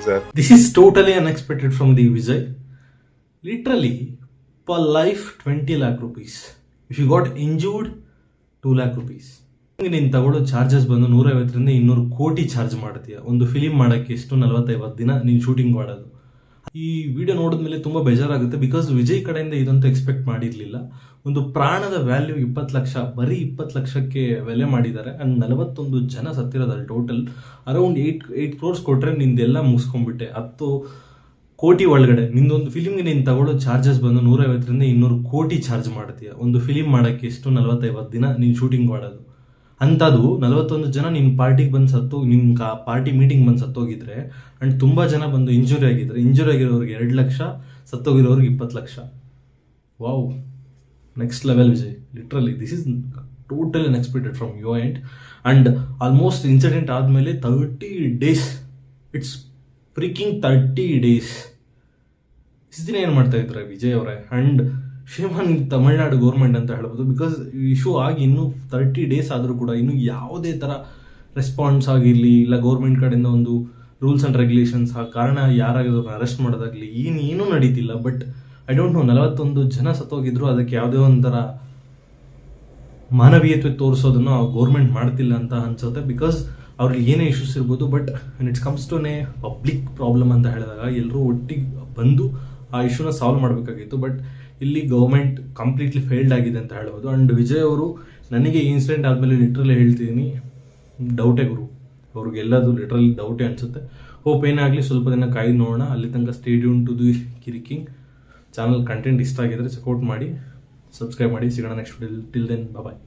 This is totally unexpected from the Vijay. Literally, per life 20 lakh rupees. If you got injured, 2 lakh rupees. ನೀನು ತಗೊಳ್ಳೋ charges ಬಂದು 150ರಿಂದ 200 ಕೋಟಿ charge ಮಾಡ್ತೀಯ. ಒಂದು film ಮಾಡೋಕ್ಕೆ ಎಷ್ಟು 40-50 ದಿನ ನೀನು ಶೂಟಿಂಗ್ ಮಾಡೋದು. ಈ ವಿಡಿಯೋ ನೋಡಿದ್ಮೇಲೆ ತುಂಬಾ ಬೇಜಾರಾಗುತ್ತೆ. ಬಿಕಾಸ್ ವಿಜಯ್ ಕಡೆಯಿಂದ ಇದಂತೂ ಎಕ್ಸ್ಪೆಕ್ಟ್ ಮಾಡಿರ್ಲಿಲ್ಲ. ಒಂದು ಪ್ರಾಣದ ವ್ಯಾಲ್ಯೂ 20 ಲಕ್ಷ, ಬರೀ 20 ಲಕ್ಷಕ್ಕೆ ಬೆಲೆ ಮಾಡಿದ್ದಾರೆ. ಅಂಡ್ 41 ಜನ ಸತ್ತಿರೋದಲ್ಲಿ ಟೋಟಲ್ ಅರೌಂಡ್ 8 ಕ್ರೋರ್ಸ್ ಕೊಟ್ರೆ ನಿಂದೆಲ್ಲ ಮುಗಿಸ್ಕೊಂಡ್ಬಿಟ್ಟೆ. 10 ಕೋಟಿ ಒಳಗಡೆ ನಿಂದೊಂದು ಫಿಲಿಮ್ಗೆ ನೀನು ತಗೊಳ್ಳೋ ಚಾರ್ಜಸ್ ಬಂದು 150ರಿಂದ 200 ಕೋಟಿ ಚಾರ್ಜ್ ಮಾಡ್ತೀಯ. ಒಂದು ಫಿಲಿಮ್ ಮಾಡೋಕ್ಕೆ ಎಷ್ಟು 40-50 ದಿನ ನೀನು ಶೂಟಿಂಗ್ ಮಾಡೋದು. ಅಂಥದ್ದು 41 ಜನ ನಿಮ್ಮ ಪಾರ್ಟಿಗೆ ಬಂದು ನಿಮ್ಮ ಪಾರ್ಟಿ ಮೀಟಿಂಗ್ ಬಂದು ಸತ್ತೋಗಿದ್ರೆ ಅಂಡ್ ತುಂಬಾ ಜನ ಬಂದು ಇಂಜುರಿ ಆಗಿರೋರಿಗೆ 2 ಲಕ್ಷ, ಸತ್ತೋಗಿರೋರಿಗೆ 20 lakh. Wow, next level Vijay. Literally this is total unexpected from your end. And almost incident ಆದಮೇಲೆ 30 ಡೇಸ್, ಇಟ್ಸ್ ಫ್ರೀಕಿಂಗ್ 30 ಡೇಸ್ ಇಷ್ಟು ದಿನ ಏನು ಮಾಡ್ತಾ ಇದ್ದಾರೆ ವಿಜಯ್ ಅವರೇ. ಅಂಡ್ ಶೇಮನ್ ತಮಿಳ್ನಾಡು ಗೌರ್ಮೆಂಟ್ ಅಂತ ಹೇಳ್ಬೋದು. ಬಿಕಾಸ್ ಇಶ್ಯೂ ಆಗಿ ಇನ್ನೂ 30 ಡೇಸ್ ಆದರೂ ಕೂಡ ಇನ್ನೂ ಯಾವುದೇ ಥರ ರೆಸ್ಪಾನ್ಸ್ ಆಗಿರಲಿ, ಇಲ್ಲ ಗೌರ್ಮೆಂಟ್ ಕಡೆಯಿಂದ ಒಂದು ರೂಲ್ಸ್ ಆ್ಯಂಡ್ ರೆಗ್ಯುಲೇಷನ್ಸ್ ಆ ಕಾರಣ ಯಾರಾಗಿರೋರ್ನ ಅರೆಸ್ಟ್ ಮಾಡೋದಾಗಲಿ ಏನೂ ನಡೀತಿಲ್ಲ. ಬಟ್ ಐ ಡೋಂಟ್ ನೋ, 41 ಜನ ಸತ್ತೋಗಿದ್ರು, ಅದಕ್ಕೆ ಯಾವುದೇ ಒಂಥರ ಮಾನವೀಯತೆ ತೋರಿಸೋದನ್ನು ಗೌರ್ಮೆಂಟ್ ಮಾಡ್ತಿಲ್ಲ ಅಂತ ಅನ್ಸುತ್ತೆ. ಬಿಕಾಸ್ ಅವ್ರಿಗೆ ಏನೇ ಇಶ್ಯೂಸ್ ಇರ್ಬೋದು, but it's comes to public problem ಅಂತ ಹೇಳಿದಾಗ ಎಲ್ಲರೂ ಒಟ್ಟಿಗೆ ಬಂದು ಆ ಇಶ್ಯೂನ ಸಾಲ್ವ್ ಮಾಡಬೇಕಾಗಿತ್ತು. ಬಟ್ ಇಲ್ಲಿ ಗೌರ್ಮೆಂಟ್ ಕಂಪ್ಲೀಟ್ಲಿ ಫೇಲ್ಡ್ ಆಗಿದೆ ಅಂತ ಹೇಳ್ಬೋದು. ಅಂಡ್ ವಿಜಯ್ ಅವರು, ನನಗೆ ಈ ಇನ್ಸಿಡೆಂಟ್ ಆದಮೇಲೆ ಲಿಟ್ರಲಿ ಹೇಳ್ತಿದ್ದೀನಿ, ಡೌಟೇ ಗುರು. ಅವ್ರಿಗೆಲ್ಲದು ಲಿಟ್ರಲಿ ಡೌಟೇ ಅನಿಸುತ್ತೆ. ಹೋಪ್ ಏನಾಗಲಿ, ಸ್ವಲ್ಪ ದಿನ ಕಾಯ್ದು ನೋಡೋಣ. ಅಲ್ಲಿ ತನಕ ಸ್ಟೇ ಟ್ಯೂನ್ ಟು ದಿ ಕಿರಿಕಿಂಗ್ ಚಾನಲ್. ಕಂಟೆಂಟ್ ಇಷ್ಟ ಆಗಿದ್ರೆ ಚೆಕ್ಔಟ್ ಮಾಡಿ, ಸಬ್ಸ್ಕ್ರೈಬ್ ಮಾಡಿ. ಸಿಗೋಣ ನೆಕ್ಸ್ಟ್ ವಿಡಿಯೋ. ಟಿಲ್ ದೆನ್ ಬಾಯ್.